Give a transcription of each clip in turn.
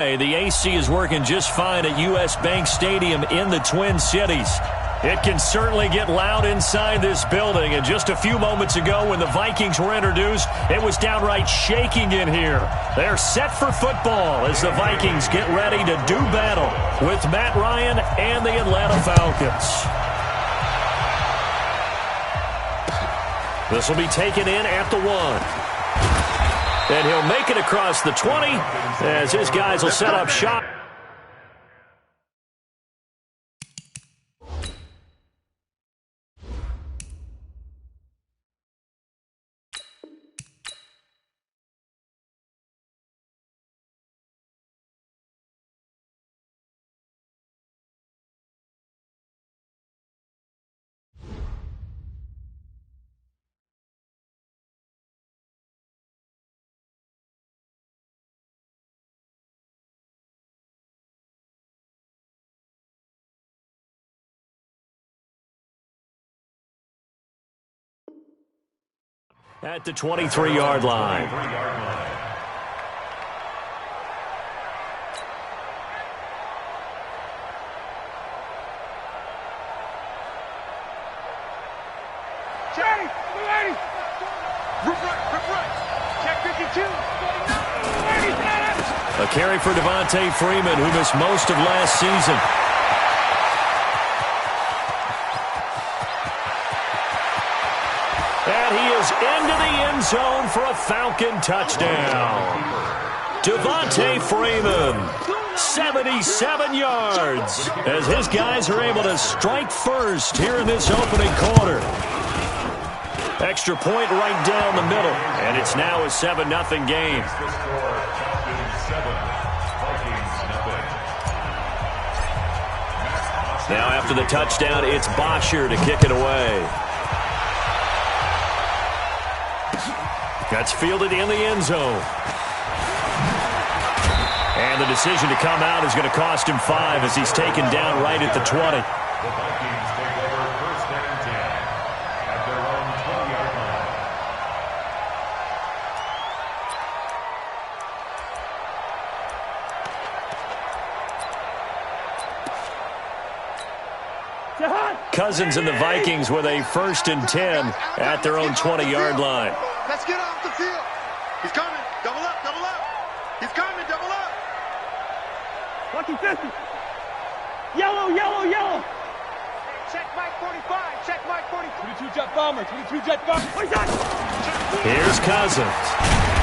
The AC is working just fine at U.S. Bank Stadium in the Twin Cities. It can certainly get loud inside this building, and just a few moments ago when the Vikings were introduced, it was downright shaking in here. They're set for football as the Vikings get ready to do battle with Matt Ryan and the Atlanta Falcons. This will be taken in at the 1. And he'll make it across the 20 as his guys will set up shop. At the 23-yard line. Check 52. A carry for Devontae Freeman, who missed most of last season. And he is into the end zone for a Falcon touchdown. Devontae Freeman, 77 yards, as his guys are able to strike first here in this opening quarter. Extra point right down the middle, and it's now a 7-0 game. Now after the touchdown, it's Bosher to kick it away. That's fielded in the end zone. And the decision to come out is going to cost him 5 as he's taken down right at the 20. The Vikings take over first and 10 at their own 20-yard line. Cousins and the Vikings with a 1st and 10 at their own 20-yard line. Let's get off the field. He's coming. Double up, double up. He's coming, double up. Lucky 50. Yellow, yellow, yellow. Check Mike 45. Check Mike 45. 22 jet bomber. 22 jet bomber. Here's Cousins.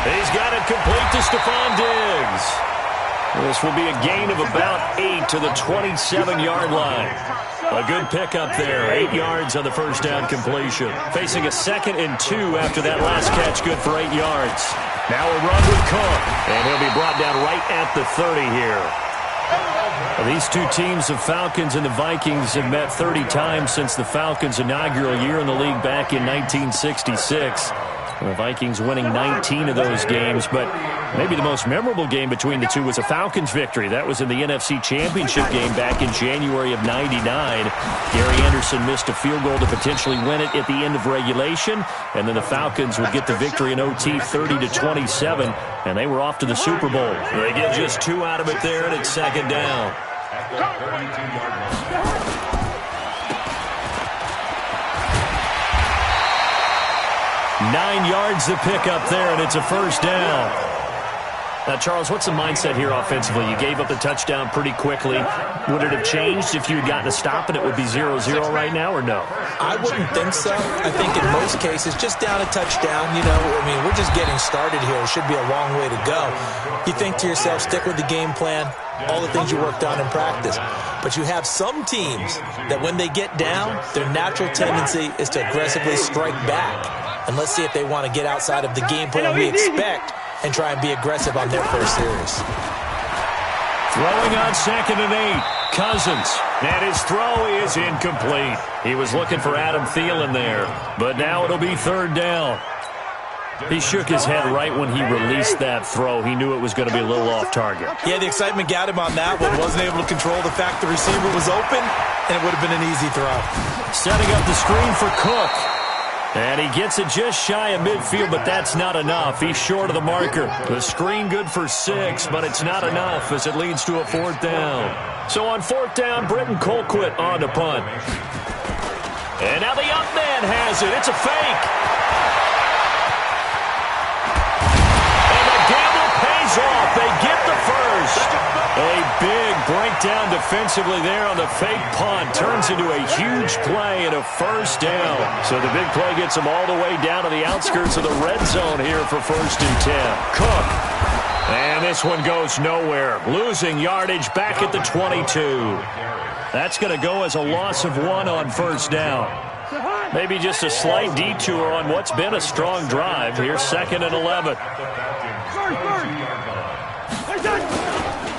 He's got it complete to Stephon Diggs. This will be a gain of about 8 to the 27-yard line. A good pickup there. 8 yards on the first down completion. Facing a 2nd and 2 after that last catch, good for 8 yards. Now a run with Cook, and he'll be brought down right at the 30 here. These two teams, the Falcons and the Vikings, have met 30 times since the Falcons' inaugural year in the league back in 1966. The Vikings winning 19 of those games, but maybe the most memorable game between the two was a Falcons victory. That was in the NFC Championship game back in January of '99. Gary Anderson missed a field goal to potentially win it at the end of regulation, and then the Falcons would get the victory in OT 30-27, and they were off to the Super Bowl. They get just 2 out of it there, and it's 2nd down. At the 32-yard line. 9 yards to pick up there, and it's a 1st down. Now, Charles, what's the mindset here offensively? You gave up the touchdown pretty quickly. Would it have changed if you had gotten a stop and it would be 0-0 right now, or no? I wouldn't think so. I think in most cases, just down a touchdown, we're just getting started here. It should be a long way to go. You think to yourself, stick with the game plan, all the things you worked on in practice. But you have some teams that when they get down, their natural tendency is to aggressively strike back. And let's see if they want to get outside of the game plan we expect and try and be aggressive on their first series. Throwing on 2nd and 8. Cousins. And his throw is incomplete. He was looking for Adam Thielen there. But now it'll be 3rd down. He shook his head right when he released that throw. He knew it was going to be a little off target. Yeah, the excitement got him on that one. Wasn't able to control the fact the receiver was open, and it would have been an easy throw. Setting up the screen for Cook. And he gets it just shy of midfield, but that's not enough. He's short of the marker. The screen good for 6, but it's not enough as it leads to a 4th down. So on 4th down, Britton Colquitt on to punt. And now the up man has it. It's a fake. And the gamble pays off. They get the first. A big breakdown defensively there on the fake punt. Turns into a huge play and a 1st down. So the big play gets them all the way down to the outskirts of the red zone here for 1st and 10. Cook. And this one goes nowhere. Losing yardage back at the 22. That's going to go as a loss of 1 on 1st down. Maybe just a slight detour on what's been a strong drive. Here's 2nd and 11.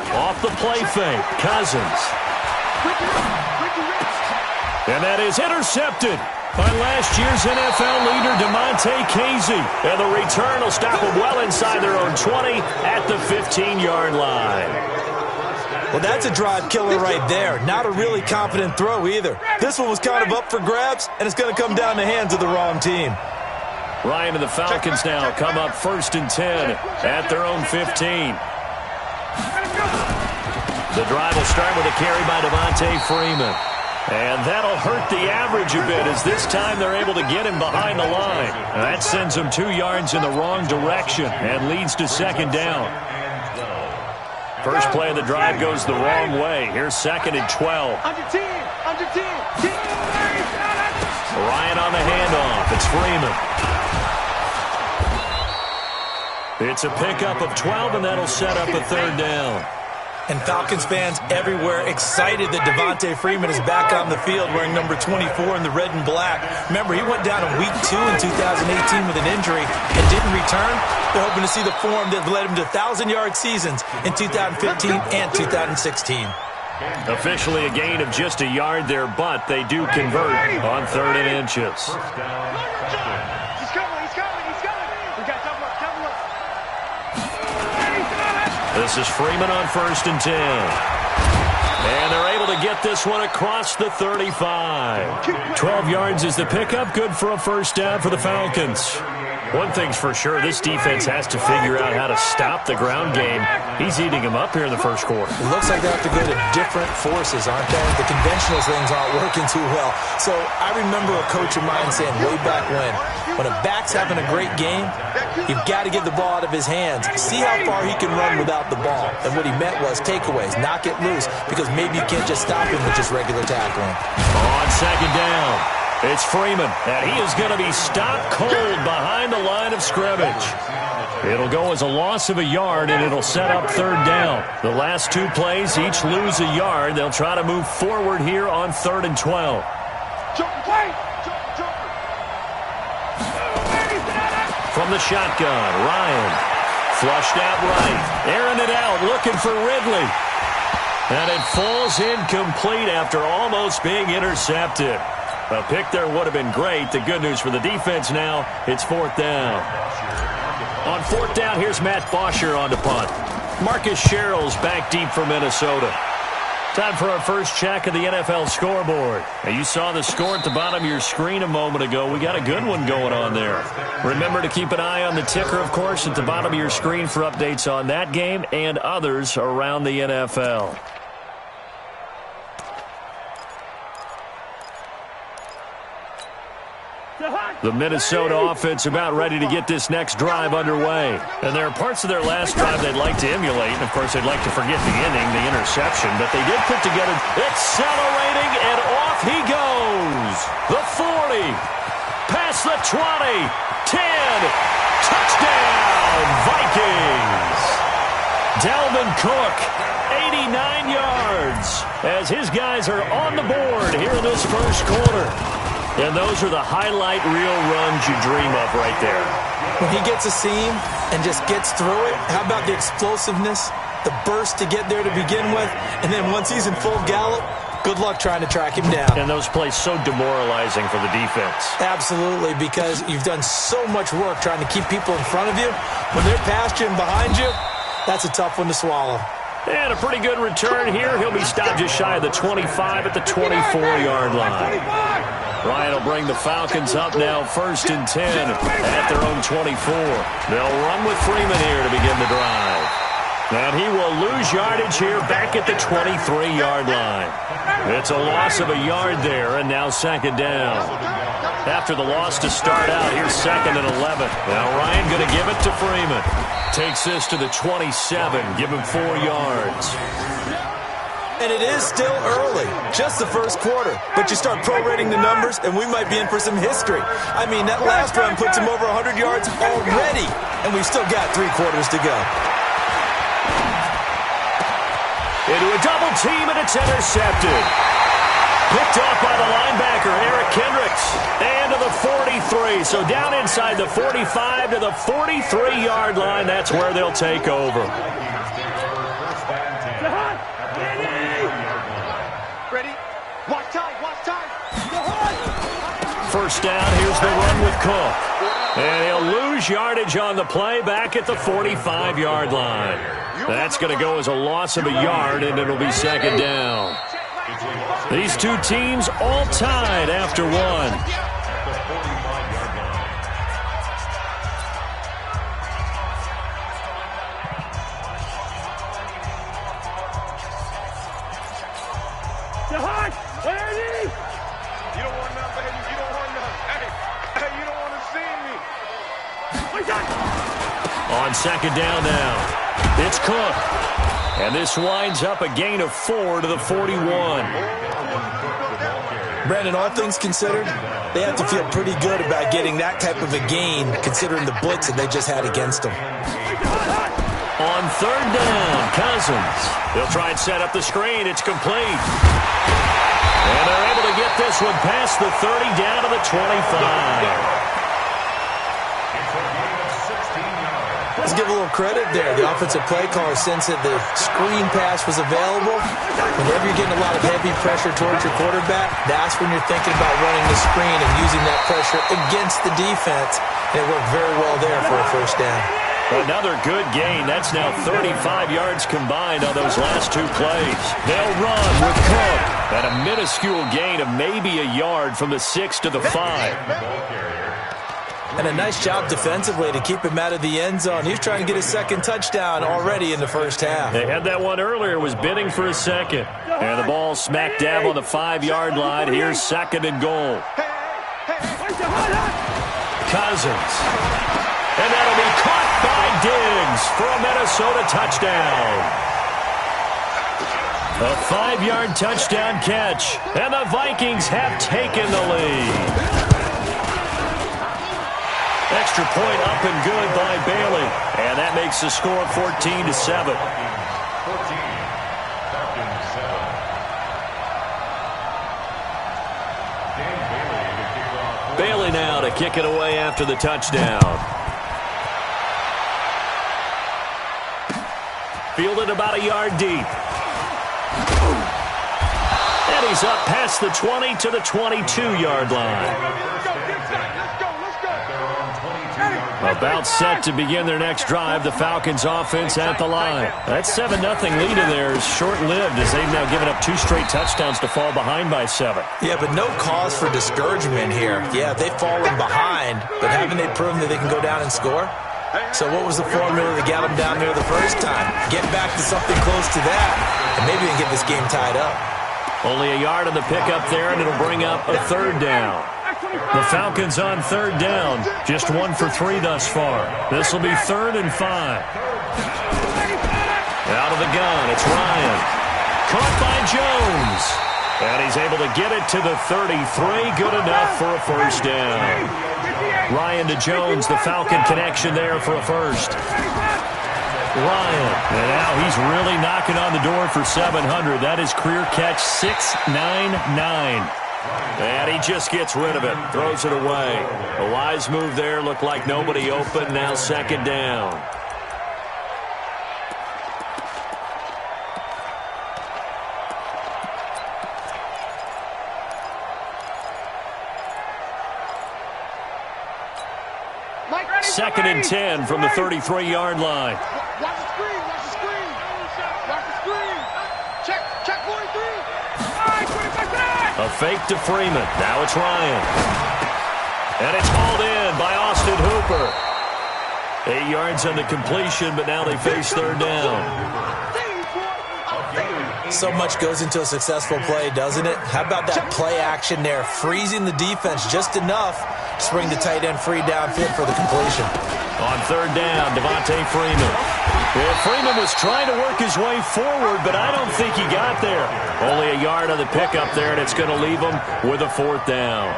Off the play fake, Cousins. And that is intercepted by last year's NFL leader, DeMonte Casey. And the return will stop them well inside their own 20 at the 15-yard line. Well, that's a drive killer right there. Not a really confident throw either. This one was kind of up for grabs, and it's going to come down the hands of the wrong team. Ryan and the Falcons now come up 1st and 10 at their own 15. The drive will start with a carry by Devontae Freeman. And that'll hurt the average a bit as this time they're able to get him behind the line. And that sends him 2 yards in the wrong direction and leads to 2nd down. First play of the drive goes the wrong way. Here's 2nd and 12. Ryan on the handoff. It's Freeman. It's a pickup of 12, and that'll set up a 3rd down. And Falcons fans everywhere excited that Devontae Freeman is back on the field wearing number 24 in the red and black. Remember, he went down in week 2 in 2018 with an injury and didn't return. They're hoping to see the form that led him to 1,000-yard seasons in 2015 and 2016. Officially a gain of just a yard there, but they do convert on 3rd and inches. This is Freeman on 1st and 10. And they're able to get this one across the 35. 12 yards is the pickup. Good for a 1st down for the Falcons. One thing's for sure, this defense has to figure out how to stop the ground game. He's eating them up here in the 1st quarter. It looks like they have to go to different forces, aren't they? The conventional things aren't working too well. So I remember a coach of mine saying way back when a back's having a great game, you've got to get the ball out of his hands. See how far he can run without the ball. And what he meant was takeaways, knock it loose, because maybe you can't just stop him with just regular tackling. On 2nd down, it's Freeman, and he is going to be stopped cold behind the line of scrimmage. It'll go as a loss of a yard, and it'll set up 3rd down. The last 2 plays each lose a yard. They'll try to move forward here on 3rd and 12. From the shotgun, Ryan flushed out right, airing it out, looking for Ridley. And it falls incomplete after almost being intercepted. A pick there would have been great. The good news for the defense now, it's 4th down. On 4th down, here's Matt Bosher on the punt. Marcus Sherrill's back deep for Minnesota. Time for our first check of the NFL scoreboard. Now, you saw the score at the bottom of your screen a moment ago. We got a good one going on there. Remember to keep an eye on the ticker, of course, at the bottom of your screen for updates on that game and others around the NFL. The Minnesota offense about ready to get this next drive underway. And there are parts of their last drive they'd like to emulate. And, of course, they'd like to forget the inning, the interception. But they did put together accelerating, and off he goes. The 40, past the 20, 10, touchdown, Vikings. Dalvin Cook, 89 yards, as his guys are on the board here in this 1st quarter. And those are the highlight reel runs you dream of right there. When he gets a seam and just gets through it, how about the explosiveness, the burst to get there to begin with, and then once he's in full gallop, good luck trying to track him down. And those plays so demoralizing for the defense. Absolutely, because you've done so much work trying to keep people in front of you. When they're past you and behind you, that's a tough one to swallow. And a pretty good return here. He'll be stopped just shy of the 25 at the 24-yard line. Ryan will bring the Falcons up now 1st and 10 at their own 24. They'll run with Freeman here to begin the drive. And he will lose yardage here back at the 23-yard line. It's a loss of a yard there, and now 2nd down. After the loss to start out, here's 2nd and 11. Now Ryan going to give it to Freeman. Takes this to the 27, give him 4 yards. And it is still early, just the first quarter. But you start prorating the numbers, and we might be in for some history. I mean, that last run puts him over 100 yards already, and we've still got 3 quarters to go. Into a double team, and it's intercepted. Picked off by the linebacker, Eric Kendricks. And to the 43. So down inside the 45 to the 43-yard line. That's where they'll take over. Ready? Watch time, watch time. First down, here's the run with Cook. And he'll lose yardage on the play back at the 45-yard line. That's going to go as a loss of a yard, and it'll be 2nd down. These two teams all tied after one. On 2nd down now, it's Cook. And this winds up a gain of 4 to the 41. Brandon, all things considered, they have to feel pretty good about getting that type of a gain, considering the blitz that they just had against them. On 3rd down, Cousins. They'll try and set up the screen. It's complete. And they're able to get this one past the 30 down to the 25. Let's give a little credit there. The offensive play caller sensed that the screen pass was available. Whenever you're getting a lot of heavy pressure towards your quarterback, that's when you're thinking about running the screen and using that pressure against the defense. And it worked very well there for a 1st down. Another good gain. That's now 35 yards combined on those last 2 plays. They'll run with Cook. At a minuscule gain of maybe a yard from the 6 to the 5. And a nice job defensively to keep him out of the end zone. He's trying to get his 2nd touchdown already in the 1st half. They had that one earlier, was bidding for a 2nd. And the ball smack dab on the 5-yard line. Here's 2nd and goal. Cousins. And that'll be caught by Diggs for a Minnesota touchdown. A 5-yard touchdown catch. And the Vikings have taken the lead. Extra point up and good by Bailey. And that makes the score 14-7. Bailey now to kick it away after the touchdown. Fielded about a yard deep. And he's up past the 20 to the 22-yard line. About set to begin their next drive, the Falcons offense at the line. That 7-0 lead of theirs short-lived as they've now given up 2 straight touchdowns to fall behind by 7. Yeah, but no cause for discouragement here. Yeah, they've fallen behind, but haven't they proven that they can go down and score? So what was the formula that got them down there the first time? Get back to something close to that, and maybe they can get this game tied up. Only a yard on the pickup there, and it'll bring up a 3rd down. The Falcons on 3rd down, just 1 for 3 thus far. This will be 3rd and 5. Out of the gun, it's Ryan. Caught by Jones. And he's able to get it to the 33. Good enough for a 1st down. Ryan to Jones, the Falcon connection there for a 1st. Ryan, and now he's really knocking on the door for 700. That is career catch 699. And he just gets rid of it, throws it away. A wise move there, looked like nobody open, now 2nd down. Second and 10 from the 33-yard line. Watch the screen, watch the screen. Watch the screen. Check 43. All right, 25 back. A fake to Freeman. Now it's Ryan. And it's hauled in by Austin Hooper. 8 yards on the completion, but now they face third down. So much goes into a successful play, doesn't it? How about that play action there, freezing the defense just enough to bring the tight end free downfield for the completion. On third down, Devontae Freeman. Well, Freeman was trying to work his way forward, but I don't think he got there. Only a yard on the pickup there, and it's going to leave him with a fourth down.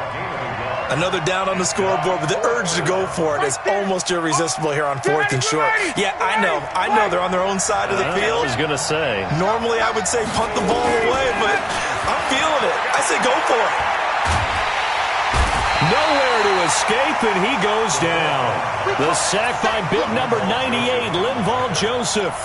Another down on the scoreboard, but the urge to go for it is almost irresistible here on fourth and short. Yeah, I know they're on their own side of the field. I was going to say. Normally I would say punt the ball away, but I'm feeling it. I say go for it. Nowhere to escape, and he goes down. The sack by big number 98, Linval Joseph.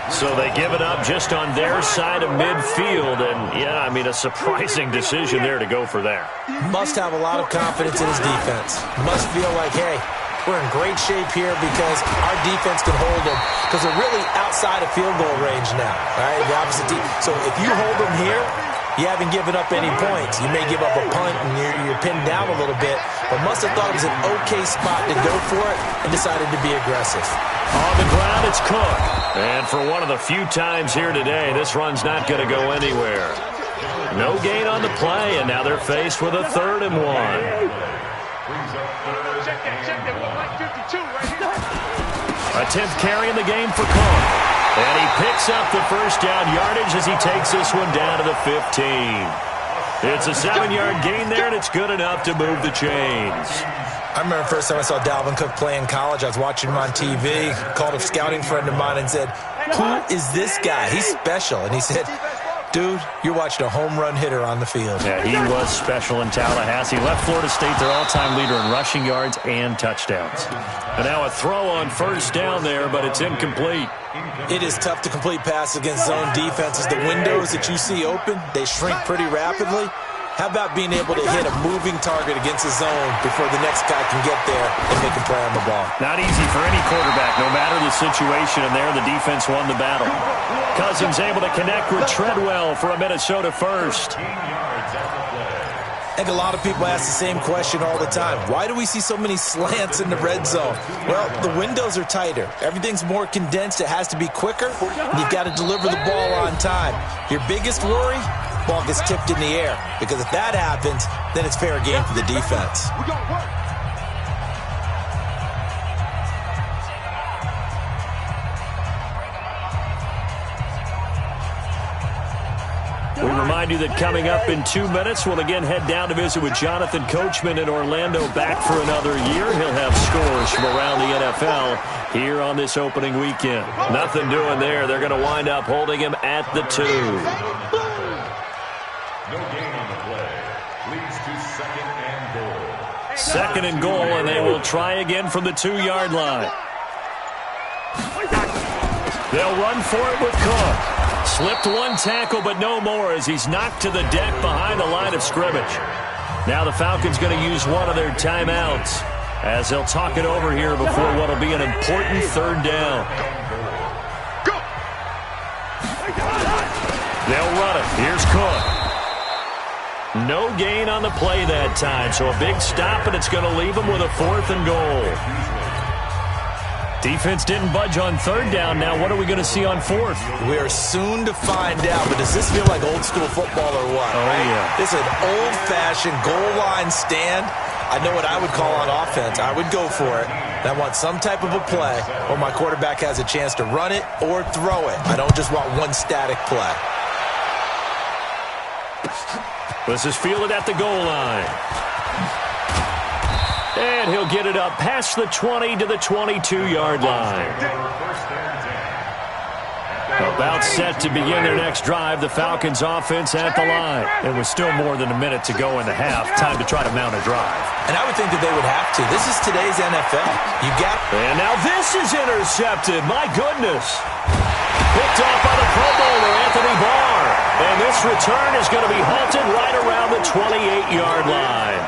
So they give it up just on their side of midfield, and, yeah, I mean, a surprising decision there to go for that. Must have a lot of confidence in his defense. Must feel like, hey, we're in great shape here because our defense can hold them because they're really outside of field goal range now, right? The opposite team. So if you hold them here, you haven't given up any points. You may give up a punt and you're pinned down a little bit, but must have thought it was an okay spot to go for it and decided to be aggressive. On the ground, it's Cook. And for one of the few times here today, this run's not going to go anywhere. No gain on the play, and now they're faced with a 3rd and 1. A 10th carry in the game for Cook. And he picks up the first down yardage as he takes this one down to the 15. It's a 7-yard gain there, and it's good enough to move the chains. I remember the first time I saw Dalvin Cook play in college. I was watching him on TV, called a scouting friend of mine and said, "Who is this guy? He's special." And he said, "Dude, you're watching a home run hitter on the field." Yeah, he was special in Tallahassee. Left Florida State their all-time leader in rushing yards and touchdowns. And now a throw on first down there, but it's incomplete. It is tough to complete passes against zone defenses. The windows that you see open, they shrink pretty rapidly. How about being able to hit a moving target against a zone before the next guy can get there and make a play on the ball? Not easy for any quarterback, no matter the situation, and there the defense won the battle. Cousins able to connect with Treadwell for a Minnesota first. I think a lot of people ask the same question all the time. Why do we see so many slants in the red zone? Well, the windows are tighter. Everything's more condensed. It has to be quicker. And you've got to deliver the ball on time. Your biggest worry? Ball gets tipped in the air, because if that happens, then it's fair game for the defense. We remind you that coming up in 2 minutes, we'll again head down to visit with Jonathan Coachman in Orlando, back for another year. He'll have scores from around the NFL here on this opening weekend. Nothing doing there. They're going to wind up holding him at the 2. No gain on the play. Leads to 2nd and goal. 2nd and goal, and they will try again from the 2-yard line. They'll run for it with Cook. Slipped one tackle, but no more as he's knocked to the deck behind the line of scrimmage. Now the Falcons going to use one of their timeouts as they'll talk it over here before what will be an important 3rd down. They'll run it. Here's Cook. No gain on the play that time, so a big stop, and it's going to leave them with a 4th and goal. Defense didn't budge on 3rd down. Now what are we going to see on 4th? We're soon to find out, but does this feel like old school football or what? Oh, right? yeah. This is an old-fashioned goal line stand. I know what I would call on offense. I would go for it. And I want some type of a play where my quarterback has a chance to run it or throw it. I don't just want one static play. This is fielded at the goal line. And he'll get it up past the 20 to the 22-yard line. About set to begin their next drive, the Falcons offense at the line. There was still more than a minute to go in the half. Time to try to mount a drive. And I would think that they would have to. This is today's NFL. You got. And now this is intercepted. My goodness. Picked off by the Pro Bowler, Anthony Barr. And this return is going to be halted right around the 28-yard line.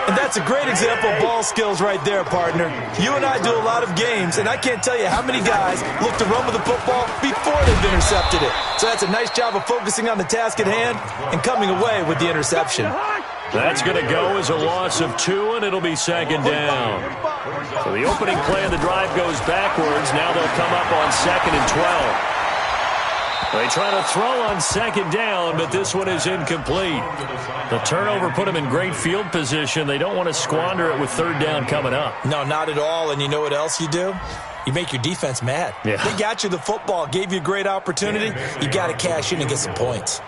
And that's a great example of ball skills right there, partner. You and I do a lot of games, and I can't tell you how many guys look to run with the football before they've intercepted it. So that's a nice job of focusing on the task at hand and coming away with the interception. That's going to go as a loss of 2, and it'll be second down. So the opening play of the drive goes backwards. Now they'll come up on 2nd and 12. They try to throw on second down, but this one is incomplete. The turnover put them in great field position. They don't want to squander it with third down coming up. No, not at all. And you know what else you do? You make your defense mad. Yeah. They got you the football, gave you a great opportunity. You got to cash in and get some points.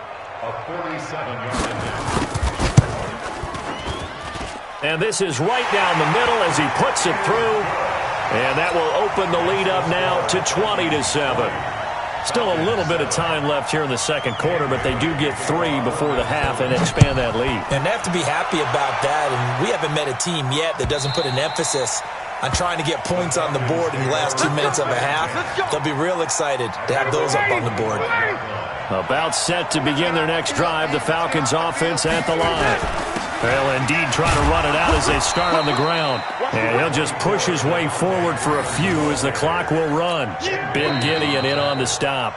And this is right down the middle as he puts it through. And that will open the lead up now to 20-7. Still a little bit of time left here in the second quarter, but they do get 3 before the half and expand that lead. And they have to be happy about that. And we haven't met a team yet that doesn't put an emphasis on trying to get points on the board in the last 2 minutes of a half. They'll be real excited to have those up on the board. About set to begin their next drive, the Falcons offense at the line. They'll indeed try to run it out as they start on the ground. And he'll just push his way forward for a few as the clock will run. Ben Gideon in on the stop.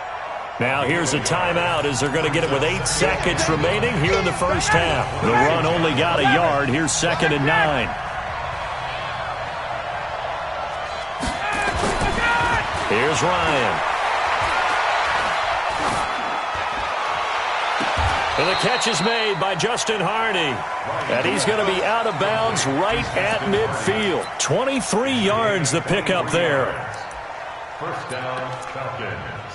Now here's a timeout as they're going to get it with 8 seconds remaining here in the first half. The run only got a yard. Here's 2nd and 9. Here's Ryan. And the catch is made by Justin Harney. And he's going to be out of bounds right at midfield. 23 yards the pickup there. First down, Falcons.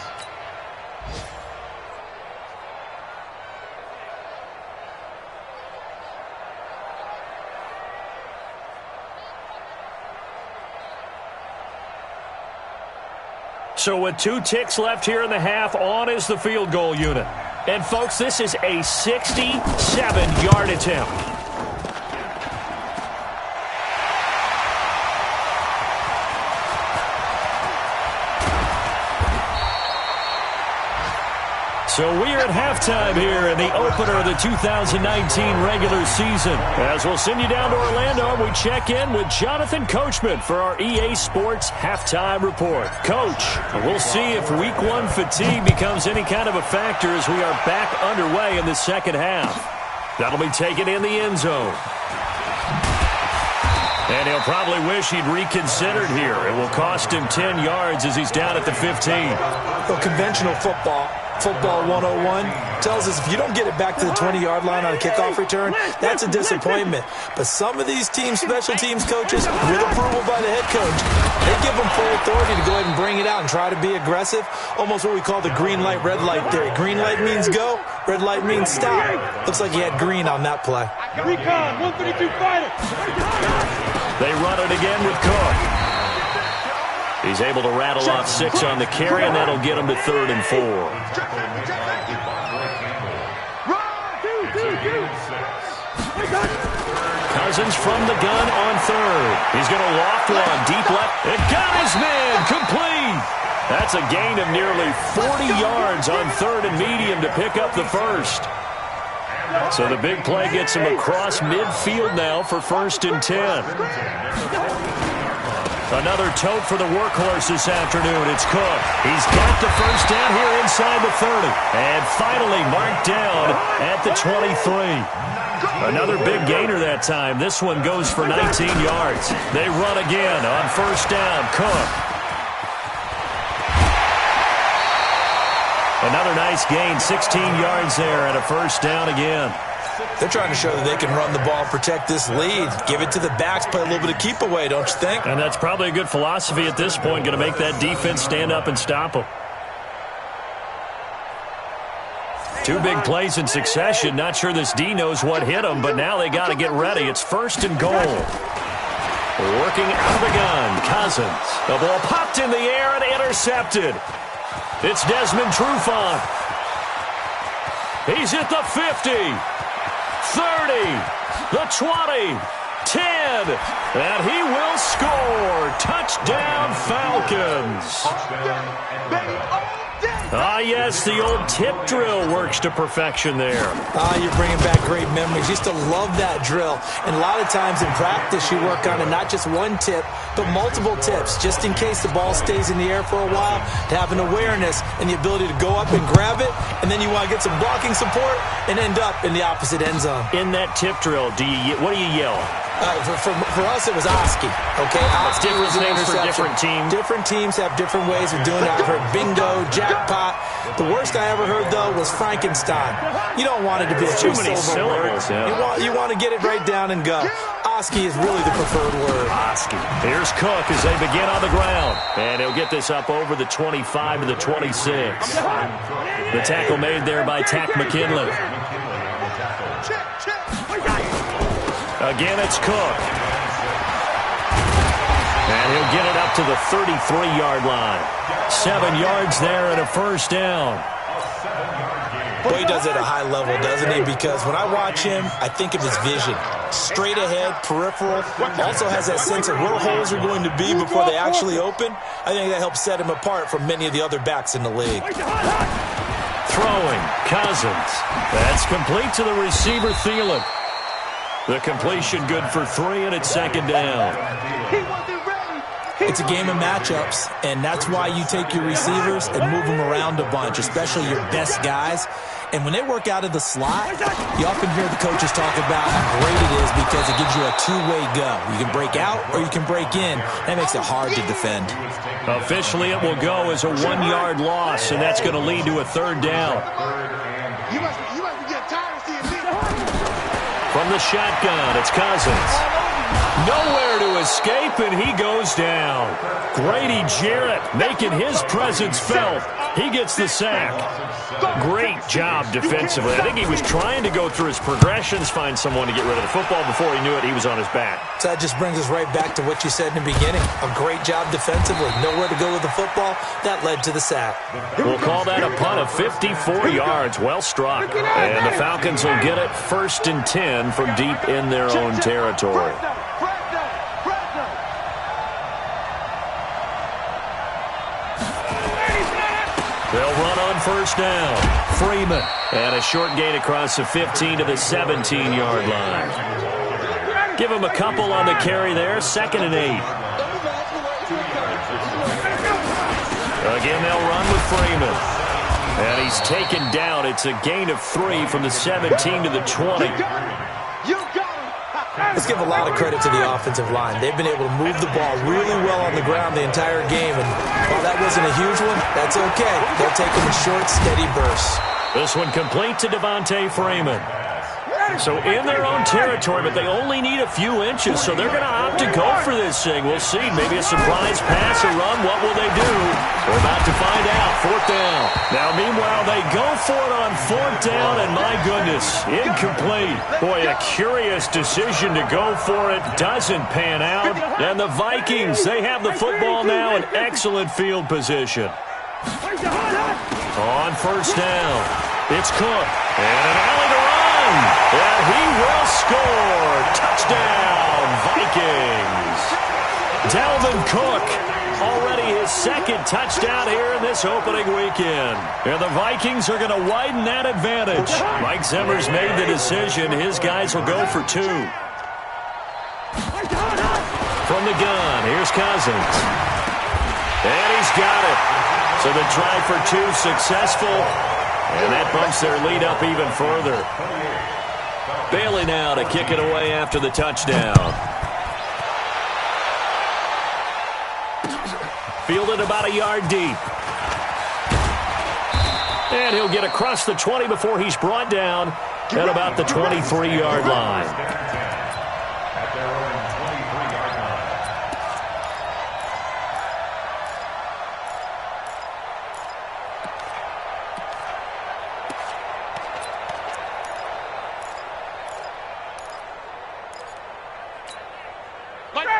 So with 2 ticks left here in the half, on is the field goal unit. And, folks, this is a 67-yard attempt. So we are at halftime here in the opener of the 2019 regular season. As we'll send you down to Orlando, we check in with Jonathan Coachman for our EA Sports Halftime Report. Coach, we'll see if Week 1 fatigue becomes any kind of a factor as we are back underway in the second half. That'll be taken in the end zone. And he'll probably wish he'd reconsidered here. It will cost him 10 yards as he's down at the 15. Well, conventional football 101 tells us if you don't get it back to the 20-yard line on a kickoff return, that's a disappointment. But some of these special teams coaches, with approval by the head coach, they give them full authority to go ahead and bring it out and try to be aggressive. Almost what we call the green light, red light theory. Green light means go, red light means stop. Looks like he had green on that play. Recon, 132 fighter. They run it again with Cook. He's able to rattle off 6 on the carry, and that'll get him to 3rd and 4. Cousins from the gun on 3rd. He's going to loft one deep left. It got his man complete. That's a gain of nearly 40 yards on 3rd and medium to pick up the first. So the big play gets him across midfield now for 1st and 10. Another tote for the workhorse this afternoon. It's Cook. He's got the first down here inside the 30. And finally marked down at the 23. Another big gainer that time. This one goes for 19 yards. They run again on 1st down. Cook. Another nice gain, 16 yards there and a 1st down again. They're trying to show that they can run the ball and protect this lead. Give it to the backs, play a little bit of keep away, don't you think? And that's probably a good philosophy at this point, going to make that defense stand up and stop them. 2 big plays in succession. Not sure this D knows what hit them, but now they got to get ready. It's 1st and goal. Working out of the gun, Cousins. The ball popped in the air and intercepted. It's Desmond Trufant. He's at the 50, 30, the 20, 10, and he will score. Touchdown, Falcons. All day, baby, all day. Ah, yes, the old tip drill works to perfection there. You're bringing back great memories. Used to love that drill. And a lot of times in practice, you work on it, not just one tip, but multiple tips, just in case the ball stays in the air for a while, to have an awareness and the ability to go up and grab it, and then you want to get some blocking support and end up in the opposite end zone. In that tip drill, what do you yell? For us, it was Oski. Okay, Oski was an names interception. for different teams. Different teams have different ways of doing it. I've heard bingo, jackpot. The worst I ever heard, though, was Frankenstein. You don't want it to be a too many syllable word. syllables. Yeah. You want to get it right down and go. Oski is really the preferred word. Oski. Here's Cook as they begin on the ground. And he'll get this up over the 25 to the 26. The tackle made there by Tack McKinley. Again, it's Cook. And he'll get it up to the 33-yard line. 7 yards there and a first down. Boy, he does it at a high level, doesn't he? Because when I watch him, I think of his vision. Straight ahead, peripheral. Also has that sense of where holes are going to be before they actually open. I think that helps set him apart from many of the other backs in the league. Throwing, Cousins. That's complete to the receiver, Thielen. The completion good for 3, and it's second down. It's a game of matchups, and that's why you take your receivers and move them around a bunch, especially your best guys. And when they work out of the slot, you often hear the coaches talk about how great it is because it gives you a two-way go. You can break out or you can break in. That makes it hard to defend. Officially, it will go as a 1-yard loss, and that's going to lead to a third down. You must be getting tired of seeing me. From the shotgun, it's Cousins. Nowhere to escape, and he goes down. Grady Jarrett making his presence felt. He gets the sack. Great job defensively. I think he was trying to go through his progressions, find someone to get rid of the football. Before he knew it, he was on his back. So that just brings us right back to what you said in the beginning. A great job defensively. Nowhere to go with the football. That led to the sack. We'll call that a punt of 54 yards. Well struck. And the Falcons will get it 1st and 10 from deep in their own territory. They'll run on first down. Freeman. And a short gain across the 15 to the 17-yard line. Give him a couple on the carry there. 2nd and 8. Again, they'll run with Freeman. And he's taken down. It's a gain of 3 from the 17 to the 20. Let's give a lot of credit to the offensive line. They've been able to move the ball really well on the ground the entire game. And while that wasn't a huge one, that's okay. They'll take them in short, steady bursts. This one complete to Devontae Freeman. So in their own territory, but they only need a few inches, so they're going to opt to go for this thing. We'll see. Maybe a surprise pass or run. What will they do? We're about to find out. 4th down. Now, meanwhile, they go for it on 4th down, and my goodness, incomplete. Boy, a curious decision to go for it. Doesn't pan out. And the Vikings, they have the football now in excellent field position. On 1st down, it's Cook. And an alley to run. And he will score. Touchdown, Vikings. Dalvin Cook, already his 2nd touchdown here in this opening weekend. And the Vikings are going to widen that advantage. Mike Zimmer's made the decision. His guys will go for 2. From the gun, here's Cousins. And he's got it. So the try for 2 successful. And that bumps their lead up even further. Bailey now to kick it away after the touchdown. Fielded about a yard deep. And he'll get across the 20 before he's brought down at about the 23-yard line.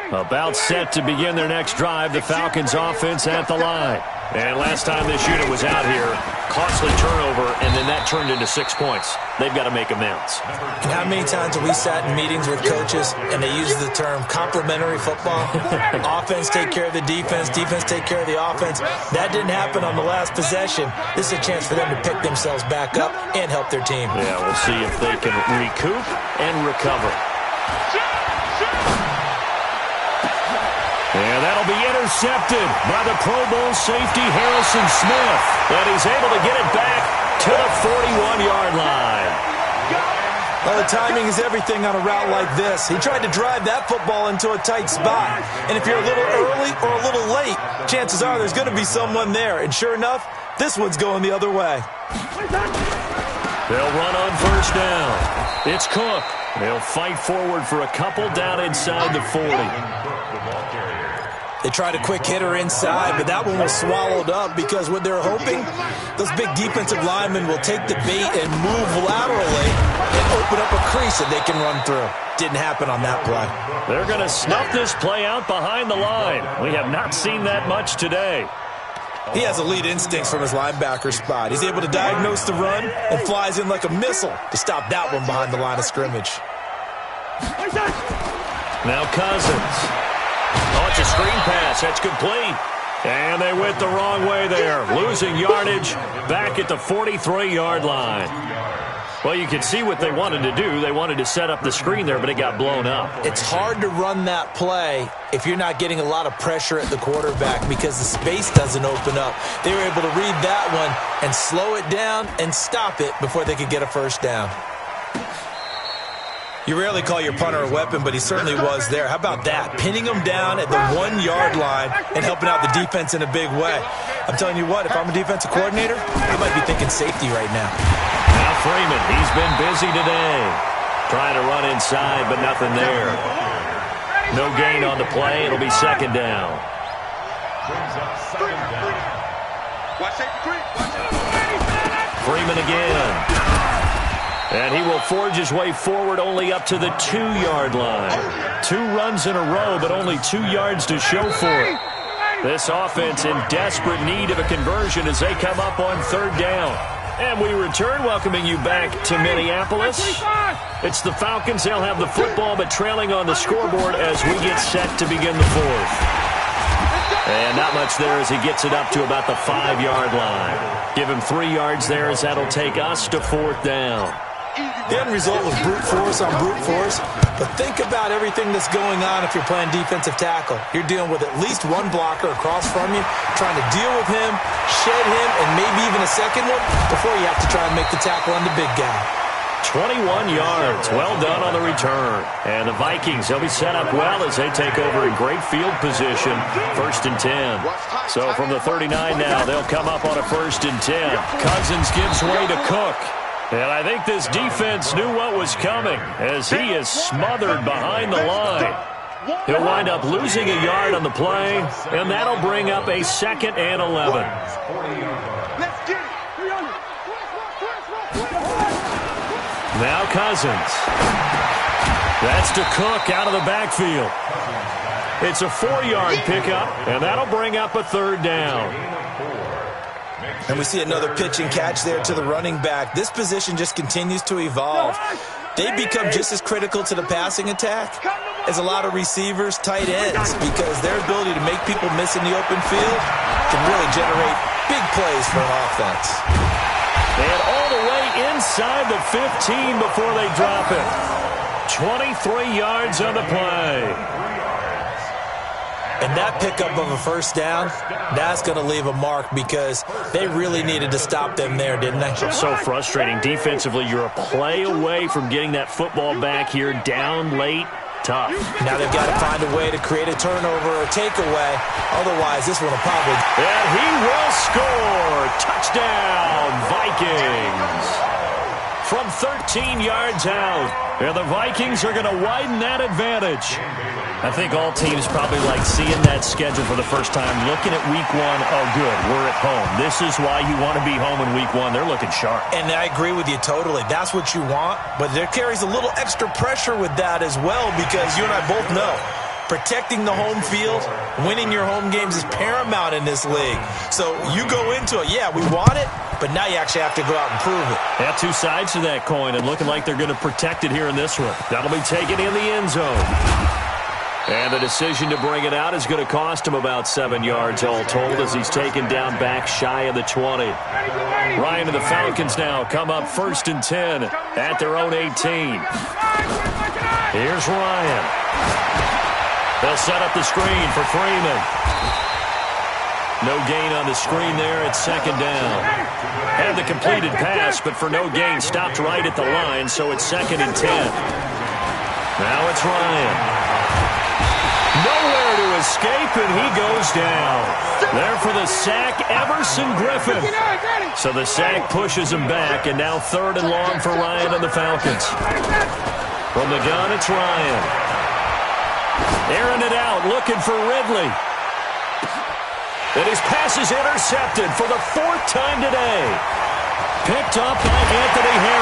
About set to begin their next drive, the Falcons offense at the line. And last time this unit was out here, costly turnover, and then that turned into 6 points. They've got to make amends. And how many times have we sat in meetings with coaches and they use the term complementary football? Offense take care of the defense, defense take care of the offense. That didn't happen on the last possession. This is a chance for them to pick themselves back up and help their team. Yeah, we'll see if they can recoup and recover. And that'll be intercepted by the Pro Bowl safety Harrison Smith. And he's able to get it back to the 41-yard line. Well, the timing is everything on a route like this. He tried to drive that football into a tight spot. And if you're a little early or a little late, chances are there's going to be someone there. And sure enough, this one's going the other way. They'll run on first down. It's Cook. They'll fight forward for a couple down inside the 40. They tried a quick hitter inside, but that one was swallowed up because what they're hoping, those big defensive linemen will take the bait and move laterally and open up a crease that they can run through. Didn't happen on that play. They're going to snuff this play out behind the line. We have not seen that much today. He has elite instincts from his linebacker spot. He's able to diagnose the run and flies in like a missile to stop that one behind the line of scrimmage. Now Cousins. Oh, it's a screen pass. That's complete. And they went the wrong way there. Losing yardage back at the 43-yard line. Well, you can see what they wanted to do. They wanted to set up the screen there, but it got blown up. It's hard to run that play if you're not getting a lot of pressure at the quarterback because the space doesn't open up. They were able to read that one and slow it down and stop it before they could get a first down. You rarely call your punter a weapon, but he certainly was there. How about that? Pinning him down at the 1-yard line and helping out the defense in a big way. I'm telling you what, if I'm a defensive coordinator, I might be thinking safety right now. Now Freeman, he's been busy today. Trying to run inside, but nothing there. No gain on the play. It'll be second down. Freeman again. And he will forge his way forward only up to the 2-yard line. 2 runs in a row, but only 2 yards to show for it. This offense in desperate need of a conversion as they come up on third down. And we return, welcoming you back to Minneapolis. It's the Falcons. They'll have the football, but trailing on the scoreboard as we get set to begin the fourth. And not much there as he gets it up to about the 5-yard line. Give him 3 yards there as that'll take us to fourth down. The end result was brute force on brute force, but think about everything that's going on if you're playing defensive tackle. You're dealing with at least one blocker across from you, trying to deal with him, shed him, and maybe even a second one before you have to try and make the tackle on the big guy. 21 yards. Well done on the return. And the Vikings, they'll be set up well as they take over in great field position. 1st and 10. So from the 39 now, they'll come up on a 1st and 10. Cousins gives way to Cook. And I think this defense knew what was coming as he is smothered behind the line. He'll wind up losing a yard on the play, and that'll bring up a 2nd and 11. Now Cousins. That's to Cook out of the backfield. It's a 4-yard pickup, and that'll bring up a 3rd down. And we see another pitch and catch there to the running back. This position just continues to evolve. They become just as critical to the passing attack as a lot of receivers, tight ends, because their ability to make people miss in the open field can really generate big plays for an offense. And all the way inside the 15 before they drop it. 23 yards on the play. And that pickup of a 1st down, that's going to leave a mark because they really needed to stop them there, didn't they? So frustrating. Defensively, you're a play away from getting that football back here down late. Tough. Now they've got to find a way to create a turnover or takeaway. Otherwise, this one will probably... And he will score. Touchdown, Vikings. From 13 yards out. And the Vikings are going to widen that advantage. I think all teams probably like seeing that schedule for the first time, looking at week 1. Oh, good, we're at home. This is why you want to be home in week 1. They're looking sharp. And I agree with you totally. That's what you want. But there carries a little extra pressure with that as well because you and I both know Protecting the home field, winning your home games is paramount in this league. So you go into it, yeah, we want it, but now you actually have to go out and prove it. Yeah, two sides to that coin, and looking like they're going to protect it here in this one. That'll be taken in the end zone. And the decision to bring it out is going to cost him about 7 yards all told as he's taken down back shy of the 20. Ryan and the Falcons now come up 1st and 10 at their own 18. Here's Ryan. They'll set up the screen for Freeman. No gain on the screen there at 2nd down. Had the completed pass, but for no gain, stopped right at the line, so it's 2nd and 10. Now it's Ryan. Nowhere to escape, and he goes down. There for the sack, Everson Griffin. So the sack pushes him back, and now 3rd and long for Ryan and the Falcons. From the gun, it's Ryan. Airing it out, looking for Ridley. And his pass is intercepted for the 4th time today. Picked up by Anthony Harris.